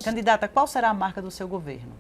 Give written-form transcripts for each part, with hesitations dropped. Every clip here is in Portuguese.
Candidata, qual será a marca do seu governo?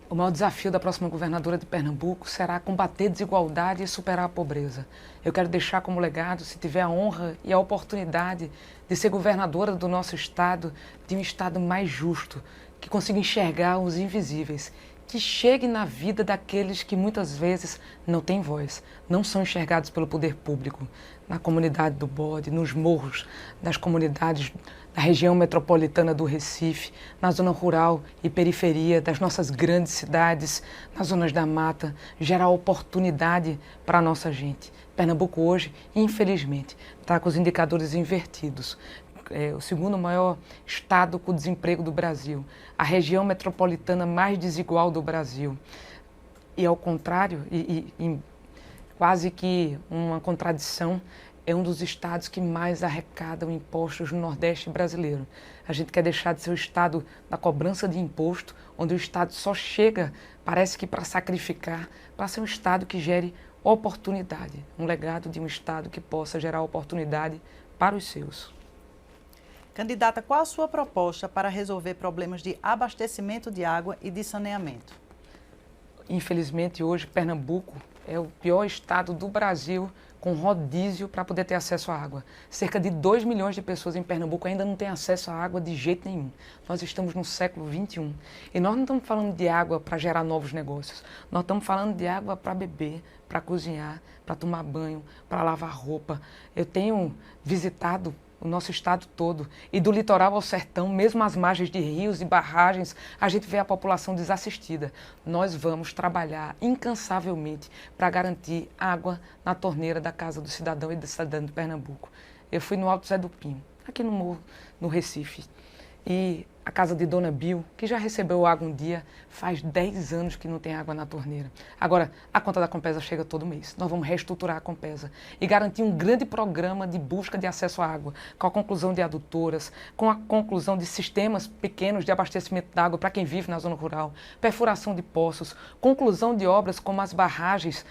O maior desafio da próxima governadora de Pernambuco será combater a desigualdade e superar a pobreza. Eu quero deixar como legado, se tiver a honra e a oportunidade de ser governadora do nosso estado, de um estado mais justo, que consiga enxergar os invisíveis, que chegue na vida daqueles que muitas vezes não têm voz, não são enxergados pelo poder público, na comunidade do Bode, nos morros, nas comunidades da região metropolitana do Recife, na zona rural e periferia das nossas grandes cidades, nas zonas da mata, gerar oportunidade para a nossa gente. Pernambuco hoje, infelizmente, está com os indicadores invertidos. É o segundo maior estado com desemprego do Brasil, a região metropolitana mais desigual do Brasil. E ao contrário, quase que uma contradição, é um dos estados que mais arrecadam impostos no Nordeste brasileiro. A gente quer deixar de ser o estado da cobrança de imposto, onde o estado só chega, parece que para sacrificar, para ser um estado que gere oportunidade, um legado de um estado que possa gerar oportunidade para os seus. Candidata, qual a sua proposta para resolver problemas de abastecimento de água e de saneamento? Infelizmente, hoje, Pernambuco é o pior estado do Brasil com rodízio para poder ter acesso à água. Cerca de 2 milhões de pessoas em Pernambuco ainda não têm acesso à água de jeito nenhum. Nós estamos no século XXI e nós não estamos falando de água para gerar novos negócios. Nós estamos falando de água para beber, para cozinhar, para tomar banho, para lavar roupa. Eu tenho visitado o nosso estado todo, e do litoral ao sertão, mesmo às margens de rios e barragens, a gente vê a população desassistida. Nós vamos trabalhar incansavelmente para garantir água na torneira da casa do cidadão e da cidadã de Pernambuco. Eu fui no Alto Zé do Pinho, aqui no morro, no Recife, e a casa de Dona Bill, que já recebeu água um dia, faz 10 anos que não tem água na torneira. Agora, a conta da Compesa chega todo mês. Nós vamos reestruturar a Compesa e garantir um grande programa de busca de acesso à água, com a conclusão de adutoras, com a conclusão de sistemas pequenos de abastecimento de água para quem vive na zona rural, perfuração de poços, conclusão de obras como as barragens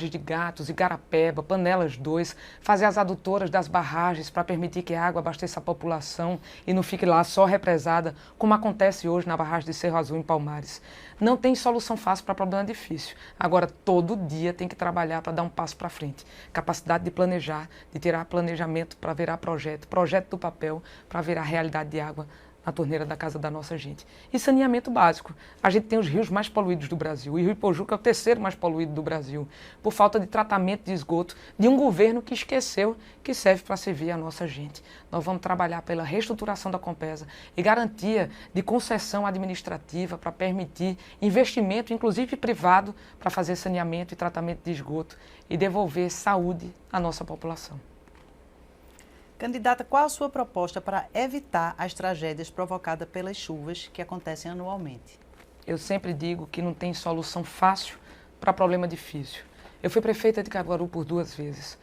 de Gatos, Igarapeba, Panelas 2, fazer as adutoras das barragens para permitir que a água abasteça a população e não fique lá só represada, como acontece hoje na barragem de Cerro Azul, em Palmares. Não tem solução fácil para problema difícil. Agora, todo dia tem que trabalhar para dar um passo para frente. Capacidade de planejar, de tirar planejamento para virar projeto, projeto do papel para virar realidade de água na torneira da casa da nossa gente. E saneamento básico. A gente tem os rios mais poluídos do Brasil. E o Rio Ipojuca é o terceiro mais poluído do Brasil, por falta de tratamento de esgoto de um governo que esqueceu que serve para servir a nossa gente. Nós vamos trabalhar pela reestruturação da Compesa e garantia de concessão administrativa para permitir investimento, inclusive privado, para fazer saneamento e tratamento de esgoto e devolver saúde à nossa população. Candidata, qual a sua proposta para evitar as tragédias provocadas pelas chuvas que acontecem anualmente? Eu sempre digo que não tem solução fácil para problema difícil. Eu fui prefeita de Caruaru por 2 vezes.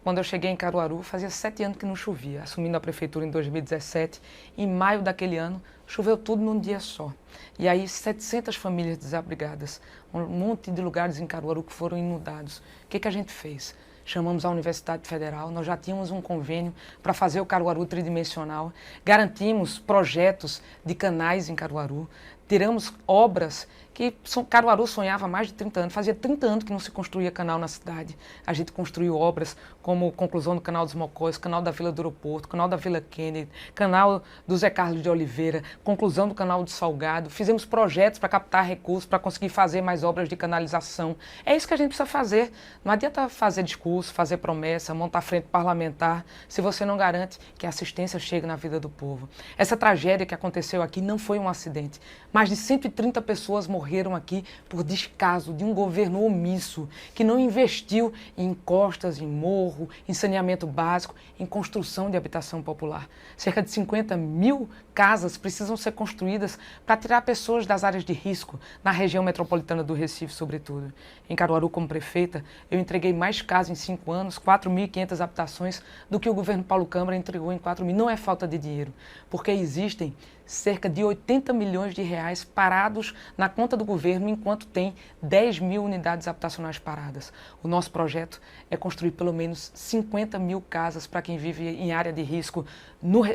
Quando eu cheguei em Caruaru, fazia 7 anos que não chovia. Assumindo a prefeitura em 2017, em maio daquele ano, choveu tudo num dia só. E aí 700 famílias desabrigadas, um monte de lugares em Caruaru que foram inundados. O que a gente fez? Chamamos a Universidade Federal, nós já tínhamos um convênio para fazer o Caruaru tridimensional, garantimos projetos de canais em Caruaru, tiramos obras que Caruaru sonhava há mais de 30 anos, fazia 30 anos que não se construía canal na cidade. A gente construiu obras como conclusão do Canal dos Mocós, Canal da Vila do Aeroporto, Canal da Vila Kennedy, Canal do Zé Carlos de Oliveira, conclusão do Canal do Salgado. Fizemos projetos para captar recursos, para conseguir fazer mais obras de canalização. É isso que a gente precisa fazer. Não adianta fazer discurso, fazer promessa, montar frente parlamentar, se você não garante que a assistência chegue na vida do povo. Essa tragédia que aconteceu aqui não foi um acidente. Mais de 130 pessoas morreram aqui por descaso de um governo omisso, que não investiu em encostas, em morro, em saneamento básico, em construção de habitação popular. Cerca de 50 mil casas precisam ser construídas para tirar pessoas das áreas de risco, na região metropolitana do Recife, sobretudo. Em Caruaru, como prefeita, eu entreguei mais casas em 5 anos, 4.500 habitações, do que o governo Paulo Câmara entregou em 4.000. Não é falta de dinheiro, porque existem cerca de 80 milhões de reais parados na conta do governo, enquanto tem 10 mil unidades habitacionais paradas. O nosso projeto é construir pelo menos 50 mil casas para quem vive em área de risco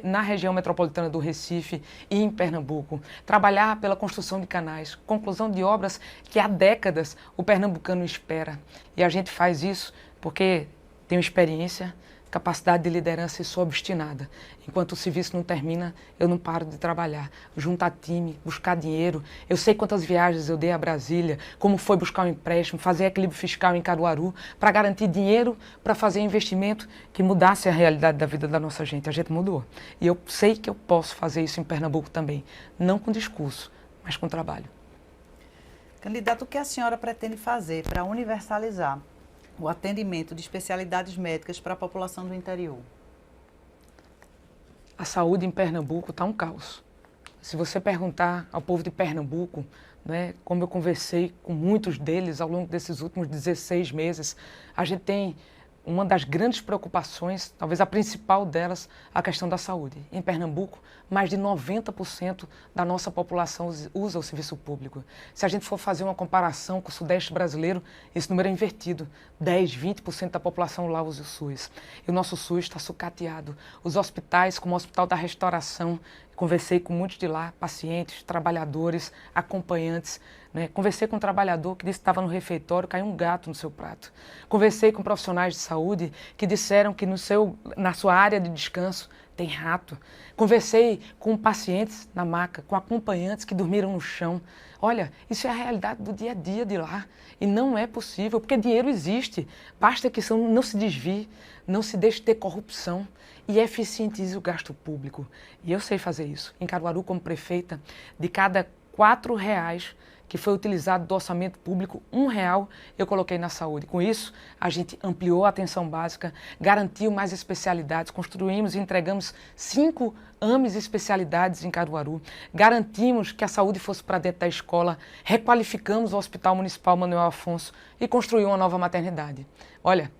na região metropolitana do Recife e em Pernambuco. Trabalhar pela construção de canais, conclusão de obras que há décadas o pernambucano espera. E a gente faz isso porque tenho experiência, capacidade de liderança e sou obstinada. Enquanto o serviço não termina, eu não paro de trabalhar. Juntar time, buscar dinheiro. Eu sei quantas viagens eu dei a Brasília, como foi buscar um empréstimo, fazer equilíbrio fiscal em Caruaru, para garantir dinheiro para fazer investimento que mudasse a realidade da vida da nossa gente. A gente mudou. E eu sei que eu posso fazer isso em Pernambuco também. Não com discurso, mas com trabalho. Candidato, o que a senhora pretende fazer para universalizar o atendimento de especialidades médicas para a população do interior? A saúde em Pernambuco está um caos. Se você perguntar ao povo de Pernambuco, né, como eu conversei com muitos deles ao longo desses últimos 16 meses, a gente tem uma das grandes preocupações, talvez a principal delas, a questão da saúde. Em Pernambuco, mais de 90% da nossa população usa o serviço público. Se a gente for fazer uma comparação com o Sudeste brasileiro, esse número é invertido. 10, 20% da população lá usa o SUS. E o nosso SUS está sucateado. Os hospitais, como o Hospital da Restauração, conversei com muitos de lá, pacientes, trabalhadores, acompanhantes. Né? Conversei com um trabalhador que disse que estava no refeitório, caiu um gato no seu prato. Conversei com profissionais de saúde que disseram que na sua área de descanso tem rato. Conversei com pacientes na maca, com acompanhantes que dormiram no chão. Olha, isso é a realidade do dia a dia de lá. E não é possível, porque dinheiro existe. Basta que não se desvie, não se deixe ter corrupção e eficientize o gasto público. E eu sei fazer isso. Em Caruaru, como prefeita, de cada R$ 4 que foi utilizado do orçamento público, R$ 1 eu coloquei na saúde. Com isso, a gente ampliou a atenção básica, garantiu mais especialidades, construímos e entregamos 5 AMES especialidades em Caruaru, garantimos que a saúde fosse para dentro da escola, requalificamos o Hospital Municipal Manuel Afonso e construímos uma nova maternidade. Olha,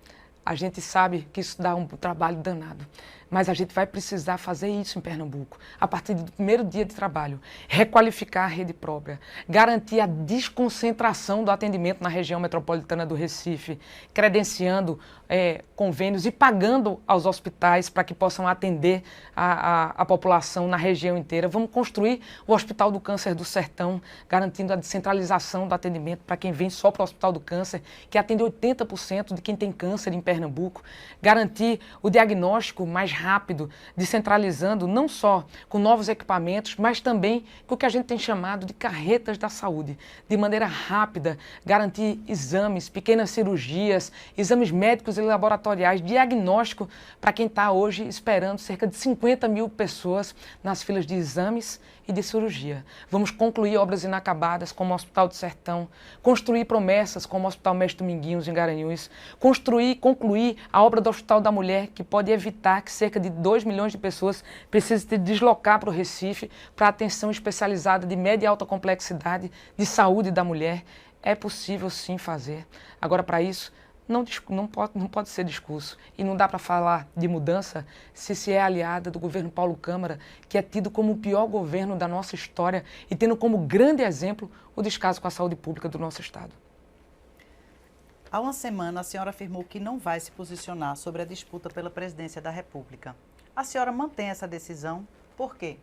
a gente sabe que isso dá um trabalho danado, mas a gente vai precisar fazer isso em Pernambuco, a partir do primeiro dia de trabalho, requalificar a rede própria, garantir a desconcentração do atendimento na região metropolitana do Recife, credenciando convênios e pagando aos hospitais para que possam atender a população na região inteira. Vamos construir o Hospital do Câncer do Sertão, garantindo a descentralização do atendimento para quem vem só para o Hospital do Câncer, que atende 80% de quem tem câncer em Pernambuco, garantir o diagnóstico mais rápido, descentralizando não só com novos equipamentos, mas também com o que a gente tem chamado de carretas da saúde, de maneira rápida, garantir exames, pequenas cirurgias, exames médicos e laboratoriais, diagnóstico para quem está hoje esperando cerca de 50 mil pessoas nas filas de exames e de cirurgia. Vamos concluir obras inacabadas como o Hospital do Sertão, construir promessas como o Hospital Mestre Dominguinhos em Garanhuns, concluir a obra do Hospital da Mulher, que pode evitar que cerca de 2 milhões de pessoas precisem se deslocar para o Recife para atenção especializada de média e alta complexidade de saúde da mulher. É possível sim fazer. Agora, para isso, não pode ser discurso. E não dá para falar de mudança se é aliada do governo Paulo Câmara, que é tido como o pior governo da nossa história e tendo como grande exemplo o descaso com a saúde pública do nosso Estado. Há uma semana, a senhora afirmou que não vai se posicionar sobre a disputa pela presidência da República. A senhora mantém essa decisão? Por quê?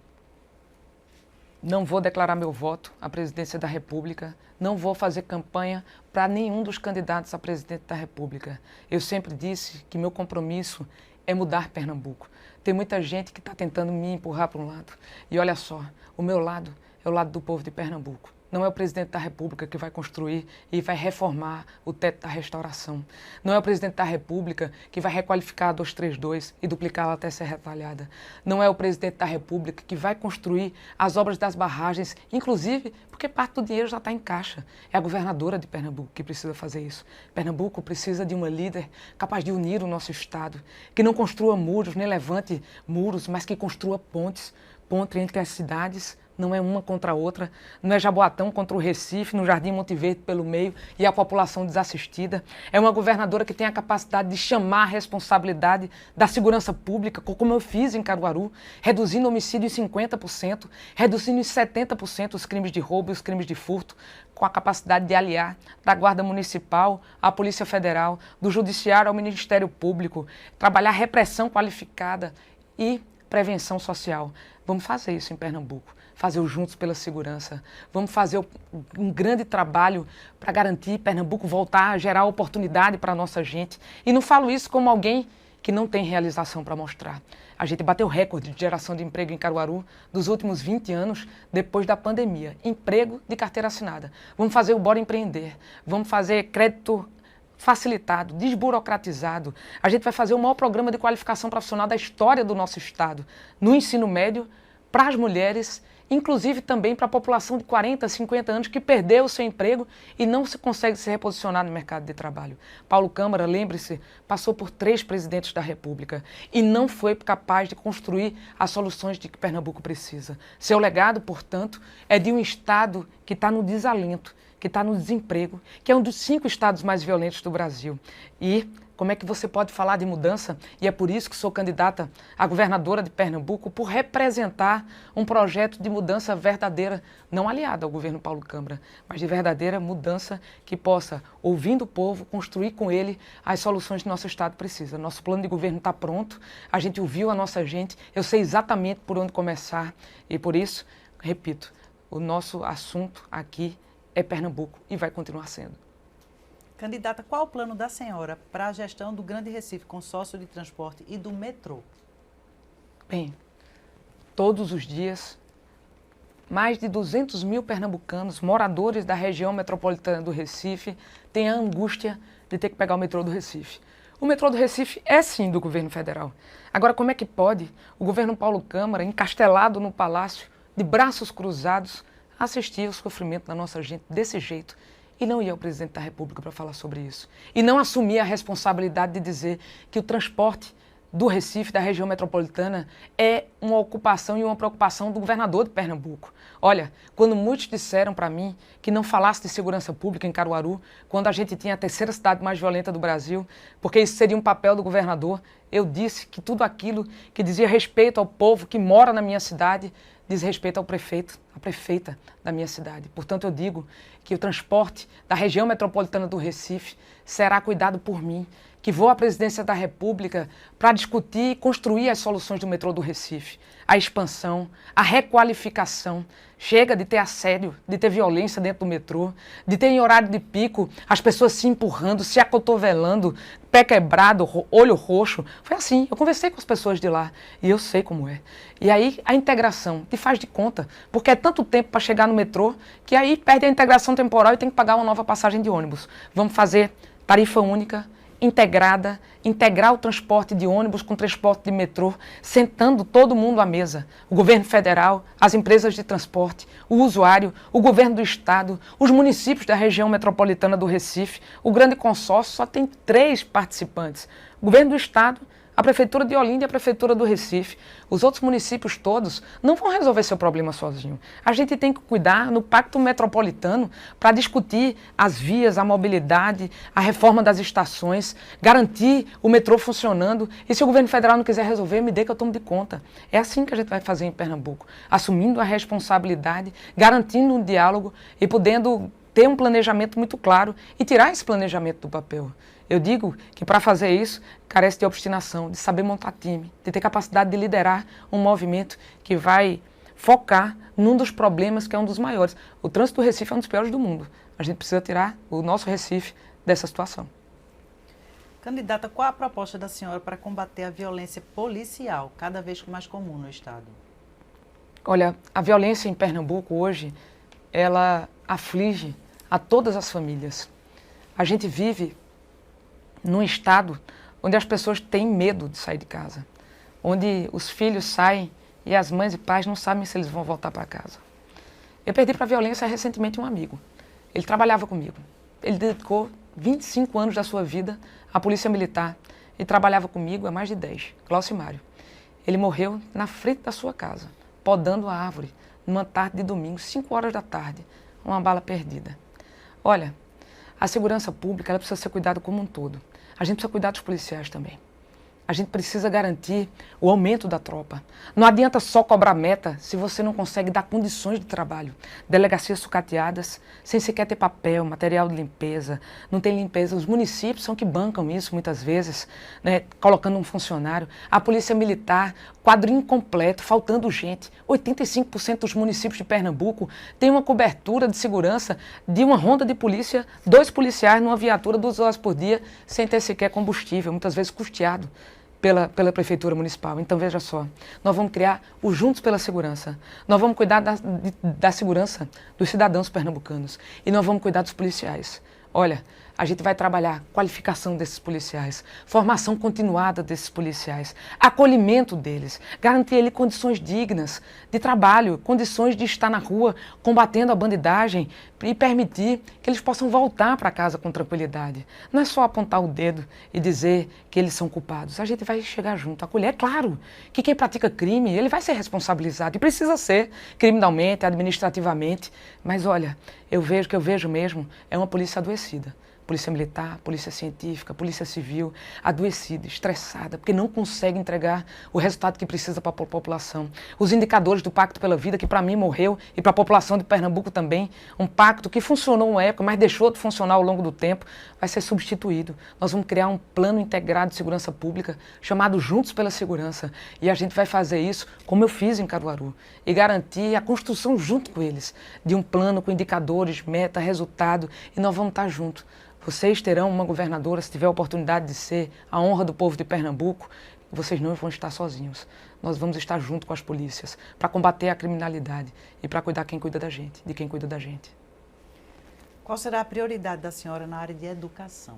Não vou declarar meu voto à presidência da República, não vou fazer campanha para nenhum dos candidatos a presidente da República. Eu sempre disse que meu compromisso é mudar Pernambuco. Tem muita gente que está tentando me empurrar para um lado. E olha só, o meu lado é o lado do povo de Pernambuco. Não é o presidente da República que vai construir e vai reformar o teto da restauração. Não é o presidente da República que vai requalificar a 232 e duplicá-la até ser retalhada. Não é o presidente da República que vai construir as obras das barragens, inclusive porque parte do dinheiro já está em caixa. É a governadora de Pernambuco que precisa fazer isso. Pernambuco precisa de uma líder capaz de unir o nosso Estado, que não construa muros, nem levante muros, mas que construa pontes entre as cidades, não é uma contra a outra, não é Jaboatão contra o Recife, no Jardim Monte Verde pelo meio e a população desassistida. É uma governadora que tem a capacidade de chamar a responsabilidade da segurança pública, como eu fiz em Caruaru, reduzindo o homicídio em 50%, reduzindo em 70% os crimes de roubo e os crimes de furto, com a capacidade de aliar da Guarda Municipal à Polícia Federal, do Judiciário ao Ministério Público, trabalhar repressão qualificada e prevenção social. Vamos fazer isso em Pernambuco, fazer o Juntos pela Segurança. Vamos fazer um grande trabalho para garantir Pernambuco voltar a gerar oportunidade para a nossa gente. E não falo isso como alguém que não tem realização para mostrar. A gente bateu recorde de geração de emprego em Caruaru dos últimos 20 anos depois da pandemia. Emprego de carteira assinada. Vamos fazer o Bora Empreender. Vamos fazer crédito facilitado, desburocratizado. A gente vai fazer o maior programa de qualificação profissional da história do nosso estado, no ensino médio, para as mulheres, inclusive também para a população de 40, 50 anos que perdeu o seu emprego e não se consegue se reposicionar no mercado de trabalho. Paulo Câmara, lembre-se, passou por 3 presidentes da República e não foi capaz de construir as soluções de que Pernambuco precisa. Seu legado, portanto, é de um estado que está no desalento, que está no desemprego, que é um dos 5 estados mais violentos do Brasil. E como é que você pode falar de mudança? E é por isso que sou candidata a governadora de Pernambuco, por representar um projeto de mudança verdadeira, não aliado ao governo Paulo Câmara, mas de verdadeira mudança que possa, ouvindo o povo, construir com ele as soluções que nosso estado precisa. Nosso plano de governo está pronto, a gente ouviu a nossa gente, eu sei exatamente por onde começar e por isso, repito, o nosso assunto aqui é Pernambuco e vai continuar sendo. Candidata, qual o plano da senhora para a gestão do Grande Recife Consórcio de Transporte e do metrô? Bem, todos os dias, mais de 200 mil pernambucanos, moradores da região metropolitana do Recife, têm a angústia de ter que pegar o metrô do Recife. O metrô do Recife é sim do governo federal. Agora, como é que pode o governo Paulo Câmara, encastelado no palácio, de braços cruzados, assistir ao sofrimento da nossa gente desse jeito e não ir ao presidente da República para falar sobre isso? E não assumir a responsabilidade de dizer que o transporte do Recife, da região metropolitana, é uma ocupação e uma preocupação do governador de Pernambuco. Olha, quando muitos disseram para mim que não falasse de segurança pública em Caruaru, quando a gente tinha a 3ª cidade mais violenta do Brasil, porque isso seria um papel do governador, eu disse que tudo aquilo que dizia respeito ao povo que mora na minha cidade, diz respeito ao prefeito, à prefeita da minha cidade. Portanto, eu digo que o transporte da região metropolitana do Recife será cuidado por mim, que vou à presidência da República para discutir e construir as soluções do metrô do Recife. A expansão, a requalificação. Chega de ter assédio, de ter violência dentro do metrô, de ter em horário de pico as pessoas se empurrando, se acotovelando, pé quebrado, olho roxo. Foi assim, eu conversei com as pessoas de lá e eu sei como é. E aí a integração te faz de conta, porque é tanto tempo para chegar no metrô que aí perde a integração temporal e tem que pagar uma nova passagem de ônibus. Vamos fazer tarifa única, integrada, integrar o transporte de ônibus com o transporte de metrô, sentando todo mundo à mesa. O governo federal, as empresas de transporte, o usuário, o governo do estado, os municípios da região metropolitana do Recife. O grande consórcio só tem 3 participantes. O governo do estado, a Prefeitura de Olinda e a Prefeitura do Recife. Os outros municípios todos não vão resolver seu problema sozinho. A gente tem que cuidar no Pacto Metropolitano para discutir as vias, a mobilidade, a reforma das estações, garantir o metrô funcionando. E se o governo federal não quiser resolver, me dê que eu tomo de conta. É assim que a gente vai fazer em Pernambuco, assumindo a responsabilidade, garantindo um diálogo e podendo ter um planejamento muito claro e tirar esse planejamento do papel. Eu digo que para fazer isso, carece de obstinação, de saber montar time, de ter capacidade de liderar um movimento que vai focar num dos problemas que é um dos maiores. O trânsito do Recife é um dos piores do mundo. A gente precisa tirar o nosso Recife dessa situação. Candidata, qual a proposta da senhora para combater a violência policial, cada vez mais comum no estado? Olha, a violência em Pernambuco hoje, ela aflige a todas as famílias. A gente vive num estado onde as pessoas têm medo de sair de casa, onde os filhos saem e as mães e pais não sabem se eles vão voltar para casa. Eu perdi para a violência recentemente um amigo. Ele trabalhava comigo. Ele dedicou 25 anos da sua vida à Polícia Militar e trabalhava comigo há mais de 10, Glaucio Mário. Ele morreu na frente da sua casa, podando a árvore numa tarde de domingo, 5 horas da tarde, uma bala perdida. Olha, a segurança pública ela precisa ser cuidada como um todo. A gente precisa cuidar dos policiais também. A gente precisa garantir o aumento da tropa. Não adianta só cobrar meta se você não consegue dar condições de trabalho. Delegacias sucateadas, sem sequer ter papel, material de limpeza, não tem limpeza. Os municípios são que bancam isso muitas vezes, né, colocando um funcionário. A polícia militar, quadro incompleto, faltando gente. 85% dos municípios de Pernambuco têm uma cobertura de segurança de uma ronda de polícia, 2 policiais numa viatura 2 horas por dia, sem ter sequer combustível, muitas vezes custeado pela Prefeitura Municipal. Então, veja só, nós vamos criar o Juntos pela Segurança. Nós vamos cuidar da segurança dos cidadãos pernambucanos. E nós vamos cuidar dos policiais. Olha, a gente vai trabalhar a qualificação desses policiais, formação continuada desses policiais, acolhimento deles, garantir ele condições dignas de trabalho, condições de estar na rua combatendo a bandidagem e permitir que eles possam voltar para casa com tranquilidade. Não é só apontar o dedo e dizer que eles são culpados. A gente vai chegar junto, acolher. É claro que quem pratica crime, ele vai ser responsabilizado e precisa ser criminalmente, administrativamente. Mas olha, eu vejo mesmo é uma polícia adoecida. Polícia militar, polícia científica, polícia civil, adoecida, estressada, porque não consegue entregar o resultado que precisa para a população. Os indicadores do Pacto pela Vida, que para mim morreu, e para a população de Pernambuco também, um pacto que funcionou uma época, mas deixou de funcionar ao longo do tempo, vai ser substituído. Nós vamos criar um plano integrado de segurança pública, chamado Juntos pela Segurança, e a gente vai fazer isso, como eu fiz em Caruaru, e garantir a construção junto com eles, de um plano com indicadores, meta, resultado, e nós vamos estar juntos. Vocês terão uma governadora, se tiver a oportunidade de ser a honra do povo de Pernambuco, vocês não vão estar sozinhos. Nós vamos estar junto com as polícias para combater a criminalidade e para cuidar de quem cuida da gente. Qual será a prioridade da senhora na área de educação?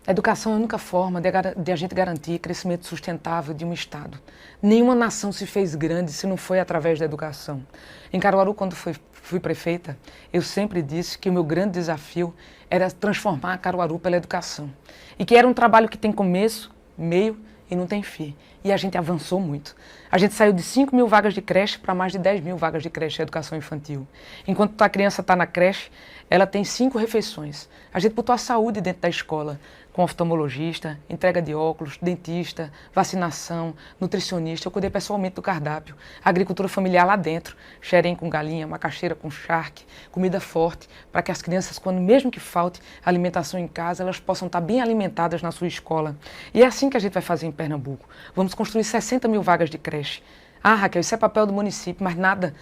A educação é a única forma de a gente garantir crescimento sustentável de um Estado. Nenhuma nação se fez grande se não foi através da educação. Em Caruaru, quando fui prefeita, eu sempre disse que o meu grande desafio era transformar Caruaru pela educação. E que era um trabalho que tem começo, meio e não tem fim. E a gente avançou muito. A gente saiu de 5.000 vagas de creche para mais de 10.000 vagas de creche de educação infantil. Enquanto a criança está na creche, ela tem 5 refeições. A gente botou a saúde dentro da escola, com oftalmologista, entrega de óculos, dentista, vacinação, nutricionista. Eu cuidei pessoalmente do cardápio. Agricultura familiar lá dentro, xerém com galinha, macaxeira com charque, comida forte, para que as crianças, quando mesmo que falte alimentação em casa, elas possam estar bem alimentadas na sua escola. E é assim que a gente vai fazer em Pernambuco. Vamos construir 60.000 vagas de creche. Ah, Raquel, isso é papel do município, mas nada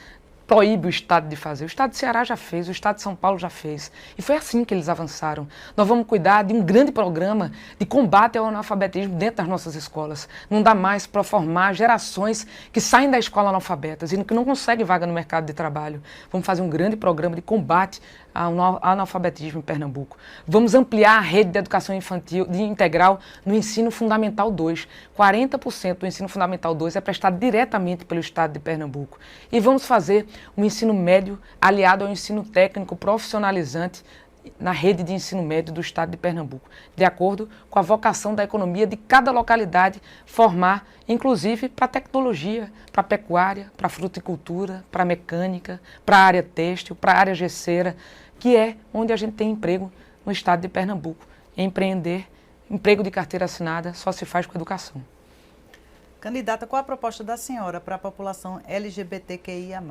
proíbe o Estado de fazer. O Estado de Ceará já fez, o Estado de São Paulo já fez. E foi assim que eles avançaram. Nós vamos cuidar de um grande programa de combate ao analfabetismo dentro das nossas escolas. Não dá mais para formar gerações que saem da escola analfabetas e que não conseguem vaga no mercado de trabalho. Vamos fazer um grande programa de combate ao analfabetismo em Pernambuco. Vamos ampliar a rede de educação infantil de integral no ensino fundamental 2. 40% do ensino fundamental 2 é prestado diretamente pelo Estado de Pernambuco. E vamos fazer um ensino médio aliado ao ensino técnico profissionalizante na rede de ensino médio do Estado de Pernambuco, de acordo com a vocação da economia de cada localidade, formar, inclusive, para tecnologia, para pecuária, para fruticultura, para mecânica, para a área têxtil, para a área gesseira, que é onde a gente tem emprego no Estado de Pernambuco. Empreender, emprego de carteira assinada, só se faz com educação. Candidata, qual a proposta da senhora para a população LGBTQIA+.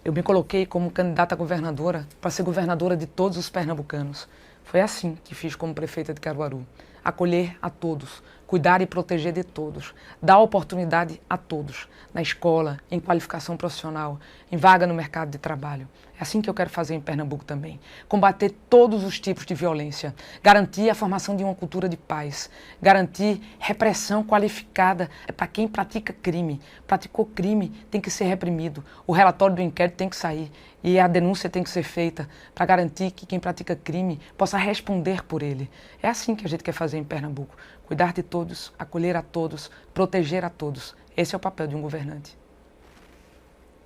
Eu me coloquei como candidata a governadora para ser governadora de todos os pernambucanos. Foi assim que fiz como prefeita de Caruaru. Acolher a todos, cuidar e proteger de todos, dar oportunidade a todos, na escola, em qualificação profissional, em vaga no mercado de trabalho. É assim que eu quero fazer em Pernambuco também. Combater todos os tipos de violência, garantir a formação de uma cultura de paz, garantir repressão qualificada para quem pratica crime. Praticou crime, tem que ser reprimido. O relatório do inquérito tem que sair e a denúncia tem que ser feita para garantir que quem pratica crime possa responder por ele. É assim que a gente quer fazer em Pernambuco. Cuidar de todos, acolher a todos, proteger a todos. Esse é o papel de um governante.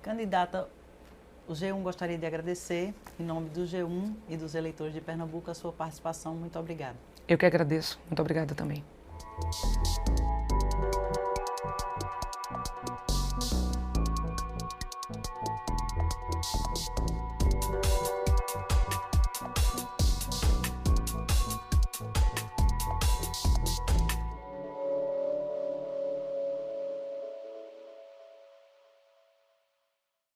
Candidata, o G1 gostaria de agradecer, em nome do G1 e dos eleitores de Pernambuco, a sua participação. Muito obrigada. Eu que agradeço. Muito obrigada também.